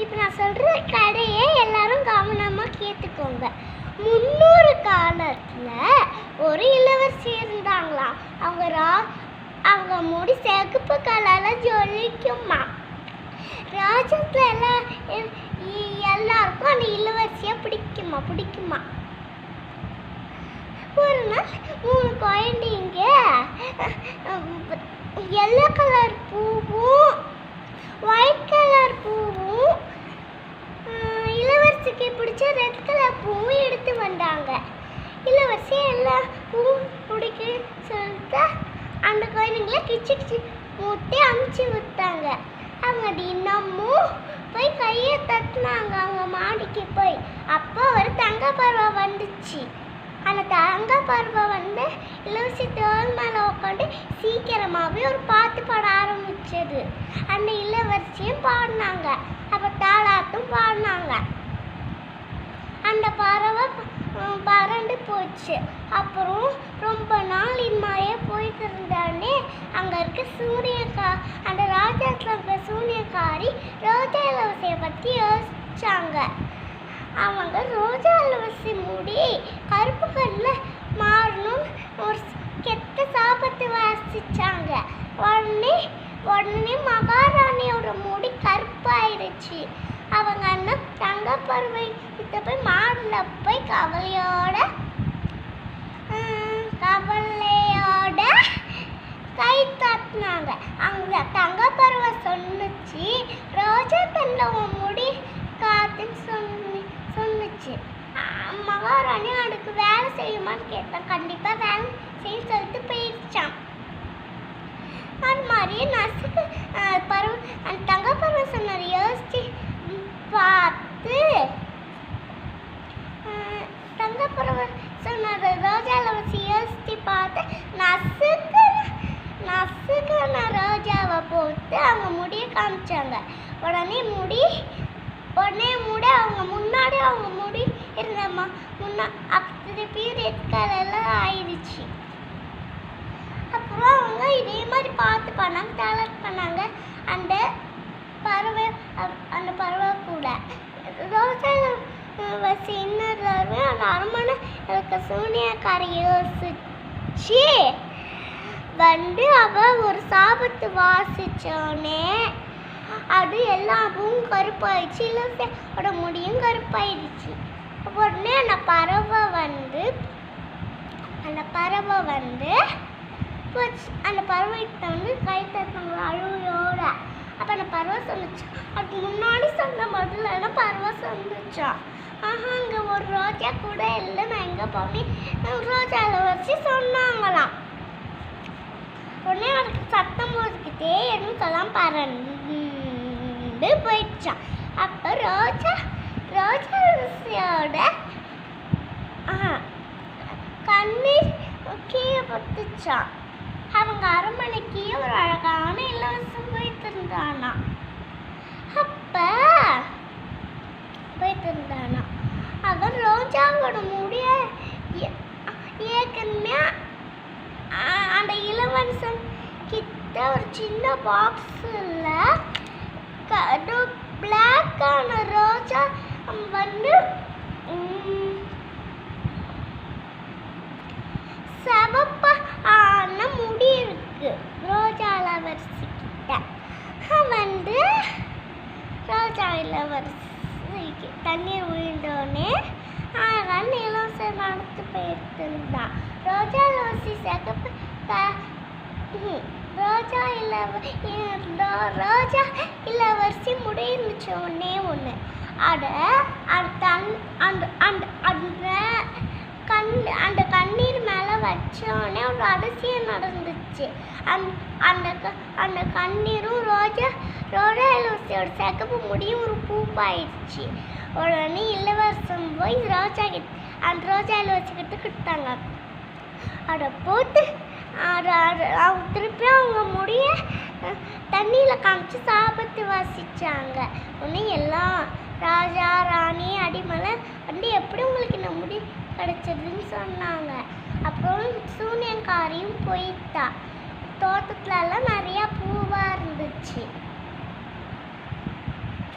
இப்போ நான் சொல்கிற கதையை எல்லாரும் கவனமாக கேட்டுக்கோங்க. முன்னொரு காலத்தில் ஒரு இளவரசி இருந்தாங்களாம். அவங்க முடி சிகப்பு கலரில் ஜொலிக்குமா. ராஜ்யத்தில் எல்லாருக்கும் அந்த இளவரசியை பிடிக்குமா. ஒரு நாள் 3 குழந்தைங்க எல்லோ கலர் பூவும் ஒயிட் கலர் பூவும் இளவரசிக்கு பிடிச்ச ரெட் கலர் பூவும் எடுத்து வந்தாங்க. இளவரசி எல்லா பூவும் பிடிக்குன்னு சொல்லிட்டு அந்த குழந்தைங்கள கிச்சு மூட்டி அமுச்சு விட்டாங்க. அவங்க தினமும் போய் கையை தட்டினாங்க அவங்க மாடிக்கு போய். அப்போ ஒரு தங்க பறவை வந்துச்சு. அந்த தங்க பறவை வந்து இளவரசி தோல் மேலே உட்காந்து சீக்கிரமாகவே ஒரு பாட்டு பாட ஆரம்பிச்சது. அந்த இளவரசியும் பாடினாங்க. அப்போ தாலாட்டும் பாடினாங்க. அந்த பறவை பறந்து போச்சு. அப்புறம் ரொம்ப நாள் இன்மையே போயிட்டு இருந்தானே அங்கே இருக்க அந்த ராஜாத்தில் இருக்க சூனியக்காரி ரோஜா இளவரசியை பற்றி யோசிச்சாங்க. அவங்க ரோஜா இளவரசி முடி கருப்பு கல்லில் மாறணும் ஒரு கெட்ட சாபத்தை வாசிச்சாங்க. உடனே மகாராணியோட முடி கருப்பாயிடுச்சு. அவங்க அண்ணன் தங்க பறவை கிட்ட போய் மாடில் போய் கவலையோட கை தட்டினாங்க. அங்கே தங்க பறவை சொன்னுச்சு, ரோஜா தன்னை உன் முடி காத்துன்னு சொன்னுச்சு. மகாராணி அதுக்கு வேலை செய்யுமான்னு கேட்டேன். கண்டிப்பாக வேலை செய்ய சொல்லிட்டு போயிடுச்சான். அது மாதிரியே நசுக்கு பறவை அந்த தங்க பறவை சொன்னார். யோசிச்சு பார்த்து தங்க பறவை சொன்னார். ரோஜா இளவரசி யோசிச்சு பார்த்து நசுக்கான ரோஜாவை போட்டு அவங்க முடியை காமிச்சாங்க. உடனே முடி அவங்க முன்னாடி அவங்க முடி இருந்தம்மா திருப்பி ரெட் கலரில் ஆயிடுச்சு. அப்புறம் அவங்க இதே மாதிரி பார்த்து பண்ணாங்க, டேலண்ட் பண்ணாங்க. அந்த பறவை கூட ரோஜா இளவரசி இன்னொரு அந்த அரண்மனை இருக்க சூனியக்காரி யோசிச்சு வந்து அவ ஒரு சாபத்து வாசிச்சோடனே அது எல்லாமும் கருப்பாயிடுச்சு. இளவரசியோட முடியும் கருப்பாயிடுச்சு. உடனே அந்த பறவை அந்த பறவைகிட்ட வந்து கை தட்டாங்க அழுவையோட. அப்போ அந்த பறவை சொன்னிச்சு, அதுக்கு முன்னாடி சொன்ன முதல்ல பறவை சொன்னிச்சான். அங்கே ஒரு ரோஜா கூட இல்லை, நான் எங்கே போனேன் ரோஜா இளவரசி சொன்னாங்களாம். உடனே அவருக்கு சத்தம் போட்டுக்கிட்டே எதுவும் சொல்லாம பறந்து போயிடுச்சான். அப்போ ரோஜா இளவரசியோட கண்ணீர் கீழே பத்துச்சான். அவங்க அரண்மனைக்கு ஒரு அழகான இளவரசன் போயிட்டு இருந்தானா. அவன் ரோஜாவோட முடிய ஏற்கனவே அந்த இளவரசன் கிட்ட ஒரு சின்ன பாக்ஸில் பிளாக்கான ரோஜா வந்து செவப்பான முடி இருக்கு ரோஜா இளவரசி கிட்ட. வந்து ரோஜா இளவரசிக்கு தண்ணீர் விழுந்தோடனே அழகான இளவரசி நடத்து போயிட்டு இருந்தான். ரோஜா இளவரசி சிகப்பு ரோஜா இளவரசி முடிஞ்சிச்சு ஒன்று. அந்த கண்ணீர் மேலே வச்சோடனே ஒரு அதிசயம் நடந்துச்சு. அந்த கண்ணீரும் ரோஜா இளவரசியோட சிகப்பு முடியும் ஒரு பூப்பாயிடுச்சு. உடனே இளவரசன் போய் அந்த ரோஜா இளவரசி கிட்ட கொடுத்தாங்க. அதை போட்டு திருப்பி அவங்க முடிய தண்ணியில் காமிச்சு சாபத்து வாசிச்சாங்க. உடனே எல்லாம் ராஜா ராணி அடிமலை வந்து எப்படி உங்களுக்கு இந்த முடி கிடைச்சதுன்னு சொன்னாங்க. அப்புறம் சூனியக்காரியும் போயிட்டா. தோட்டத்துலலாம் நிறையா பூவாக இருந்துச்சு.